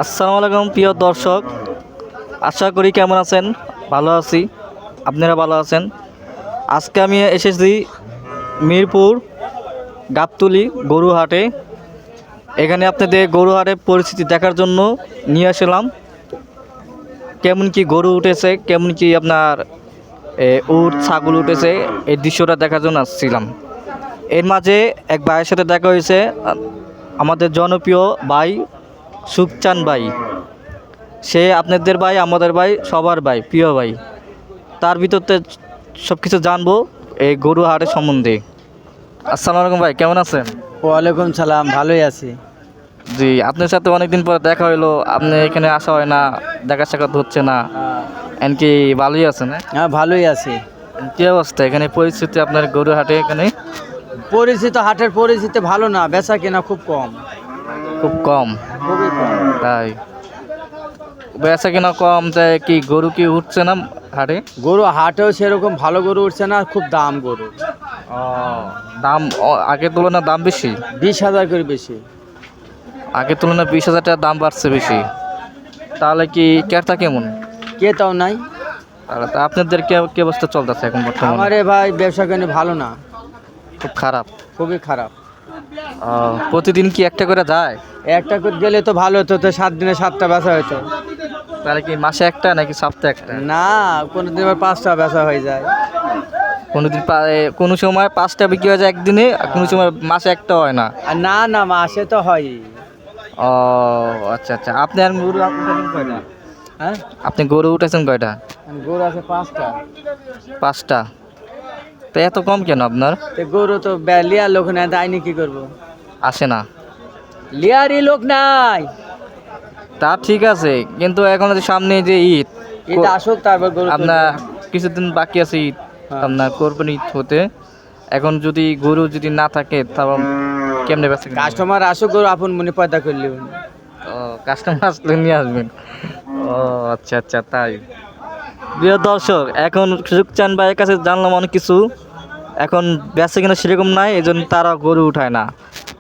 আসসালামু আলাইকুম প্রিয় দর্শক, আশা করি কেমন আছেন? ভালো আছি, আপনারা ভালো আছেন? আজকে আমি এসেছি মিরপুর গাবতলী গরুহাটে। এখানে আপনাদের গরুহাটের পরিস্থিতি দেখার জন্য নিয়ে আসলাম। কেমন কি গরু উঠেছে, কেমন কি আপনার উট ছাগল উঠেছে, এই দৃশ্যটা দেখার জন্য আসছিলাম। এর মাঝে এক ভাইয়ের সাথে দেখা হয়েছে, আমাদের জনপ্রিয় ভাই সুখচান ভাই। সে আপনাদের ভাই, আমাদের ভাই, সবার ভাই, প্রিয় ভাই। তার ভিতরতে সব কিছু জানবো এই গরু হাটের সম্বন্ধে। আসসালামু আলাইকুম ভাই, কেমন আছেন? ওয়ালাইকুম সালাম, ভালোই আছি। জি, আপনার সাথে অনেকদিন পরে দেখা হলো। আপনি এখানে আসা হয় না, দেখা সাক্ষাৎ হচ্ছে না। এমনকি ভালোই আছেন? হ্যাঁ, ভালোই আছি। কী অবস্থা এখানে পরিস্থিতি আপনার গরু হাটে? এখানে পরিচিত হাটের পরিচিতি ভালো না, বেচা কেনা খুব কম, খুব কম, খুবই কম। তাই বেচা কিনা কম, তাই কি গরু কি উঠছে না হাটে? গরু হাটেও সেরকম ভালো গরু উঠছে না, খুব দাম গরু। ও, দাম আগের তুলনায় দাম বেশি? 20,000 করে বেশি। আগের তুলনায় 20,000 টাকা দাম বাড়ছে বেশি। তাহলে কি ক্রেতা কেমন? কে তাও নাই। তাহলে তো আপনাদের কি অবস্থা চলতেছে এখন বর্তমানে? আমারে ভাই ব্যবসা কেন ভালো না, খুব খারাপ। খুবই খারাপ। ও, প্রতিদিন কি একটা করে যায়? একটা করে গেলে তো ভালো হতো, তো 7 দিনে 7টা বেচা হতো। তাহলে কি মাসে একটা নাকি সপ্তাহে একটা? না, কোনোদিন আবার 5টা বেচা হয়ে যায়। কোনোদিন কোনো সময় 5টা বিক্রি হয়ে যায় একদিনে, আর কোনো সময় মাসে একটা হয় না। আর না না, মাসে তো হয়। ও আচ্ছা আচ্ছা, আপনি আর গরু উঠেছেন কয়টা? হ্যাঁ, আপনি গরু উঠেছেন কয়টা? গরু আছে 5টা। 5টা? তো এত কম কেন আপনার? তো গরু তো লিয়ার লোক নাই, তাইনি কি করবো? আসে না? লিয়ারই লোক নাই। তা ঠিক আছে, কিন্তু এখন যে সামনে যে ঈদ, এটা আসুক তারপর গরু আপনার কিছুদিন বাকি আছে ঈদ, হ্যাঁ। আপনার কোরবানি ঈদ হতে। এখন যদি গরু যদি না থাকে তাহলে কেমনে বেঁচে? কাস্টমার আসুক, গরু আপন মনে পয়দা করলি। ও, কাস্টমার আসলে নিয়ে আসবেন। ও আচ্ছা আচ্ছা, তাই। প্রিয় দর্শক, এখন সুখচান ভাইয়ের কাছে জানলাম অনেক কিছু। এখন বেচে কিনা সেরকম নাই, এই জন্য তারা গরু উঠায় না।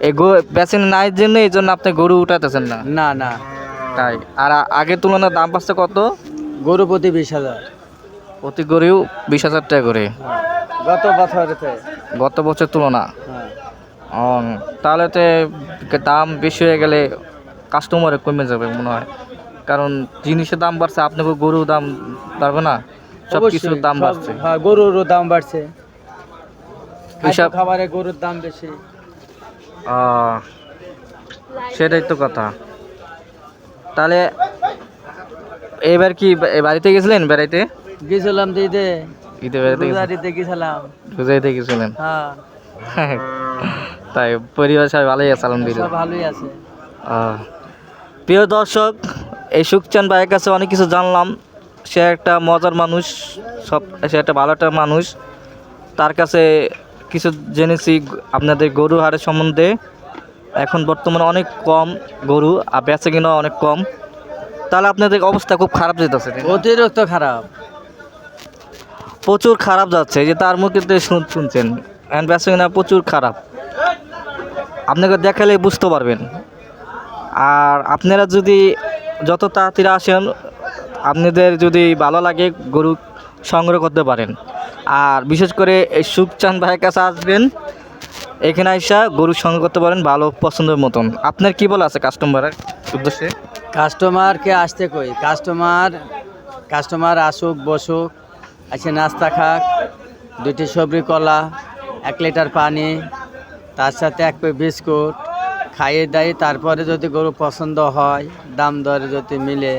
এই বেচে নাই জন্য এই জন্য আপনি গরু উঠাতেছেন না। না না, তাই। আর আগের তুলনায় দাম পাচ্ছে কত? গরু প্রতি 20,000। প্রতি গরু 20,000 টাকা করে গত বছরেতে। গত বছর তুলনা। হ্যাঁ। ও, তাহলে তো দাম বেশি হয়ে গেলে কাস্টমারে কমে যাবে মনে হয়। কারণ জিনিসের দাম বাড়ছে, আপনাকে গরুর দাম বাড়বে না? সব কিছুর অবশ্যই, দাম বাড়ছে। হ্যাঁ, গরুরও দাম বাড়ছে। হিসাব খাবারে গরুর দাম বেশি। সেটাই তো কথা। তাহলে এবার কি বাড়িতে গেছিলেন? বেড়াইতে গেছিলাম তো ঈদে, ঈদে বেড়াতে রোজারিতে গেছিলাম। বুঝাইতে গেছিলেন? হ্যাঁ, তাই পরিবার সবাই ভালোই আছে আলহামদুলিল্লাহ। সব ভালোই আছে। প্রিয় দর্শক, এই সুখচান ভাইয়ের কাছে অনেক কিছু জানলাম। সে একটা মজার মানুষ, সে একটা ভালো একটা মানুষ। তার কাছে কিছু জেনেছি আপনাদের গরু হাটের সম্বন্ধে। এখন বর্তমানে অনেক কম গরু, আর বেচে কিনা অনেক কম। তাহলে আপনাদের অবস্থা খুব খারাপ যেতেছে? অতিরিক্ত খারাপ। প্রচুর খারাপ যাচ্ছে, এই যে তার মুখে দিয়ে শুনছেন। এখন বেচে কিনা প্রচুর খারাপ, আপনাকে দেখালে বুঝতে পারবেন। আর আপনারা যদি যত তাড়াতাড়ি আসেন, আপনাদের যদি ভালো লাগে গরু সংগ্রহ করতে পারেন। আর বিশেষ করে এই সুখচান ভাইয়ের কাছে আসবেন, এখানে আইসা গরু সংগ্রহ করতে পারেন ভালো পছন্দের মতন। আপনার কি বলা আছে কাস্টমারের উদ্দেশ্যে? কাস্টমারকে আসতে কই, কাস্টমার আসুক, বসুক, এসে নাস্তা খাক, 2টি সবজি, কলা, 1 লিটার পানি, তার সাথে 1 প্যাকেট বিস্কুট খাইয়ে দেয়। তারপরে যদি গরু পছন্দ হয়, দাম দরে যদি মিলে,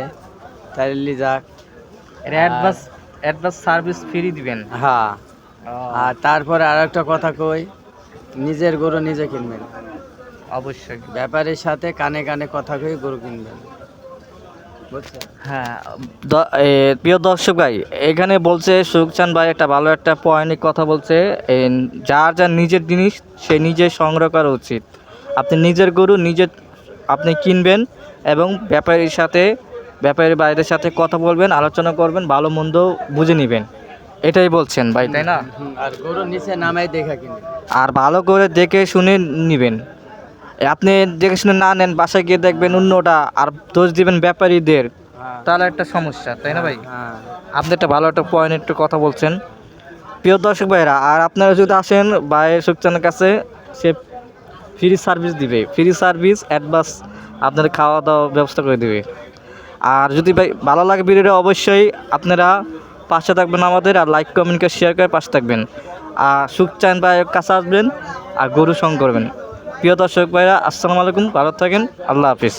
তাহলে লিজাক। অ্যাডভান্স সার্ভিস ফ্রি দিবেন? হ্যাঁ। আর তারপরে আর একটা কথা কই, নিজের গরু নিজে কিনবেন। অবশ্যই। ব্যাপারীর সাথে কানে কানে কথা কই গরু কিনবেন, বুঝছেন? হ্যাঁ, প্রিয় দর্শক ভাই, এখানে বলছে সুখচান ভাই একটা ভালো একটা পয়েন্টের কথা বলছে। যার যার নিজের জিনিস সে নিজে সংগ্রহ করা উচিত। আপনি নিজের গরু আপনি কিনবেন এবং ব্যাপারীর বাইরের সাথে কথা বলবেন, আলোচনা করবেন, ভালো মন্দ বুঝে নেবেন। এটাই বলছেন ভাই, তাই না? আর গরু নিচে নামাই দেখা কিনবেন। আর ভালো করে দেখে শুনে নেবেন। আপনি দেখে শুনে না নেন, বাসায় গিয়ে দেখবেন অন্যটা, আর দোষ দিবেন ব্যাপারীদের, তাহলে একটা সমস্যা, তাই না ভাই? হ্যাঁ আপনি একটা ভালো একটা পয়েন্ট একটু কথা বলছেন। প্রিয় দর্শক ভাইরা, আর আপনারা যদি আসেন ভাইয়ের সুখচানের কাছে, সে ফ্রি সার্ভিস দিবে, ফ্রি সার্ভিস অ্যাডভান্স আপনাদের খাওয়া দাওয়া ব্যবস্থা করে দিবে। আর যদি ভাই ভালো লাগে ভিডিওটা, অবশ্যই আপনারা পাশে থাকবেন আমাদের, আর লাইক কমেন্ট করে শেয়ার করে পাশে থাকবেন। আর সুখচান ভাইয়ের কাছে আসবেন আর গরু সঙ্গ করবেন। প্রিয় দর্শক ভাইরা, আসসালামু আলাইকুম, ভালো থাকেন, আল্লাহ হাফিজ।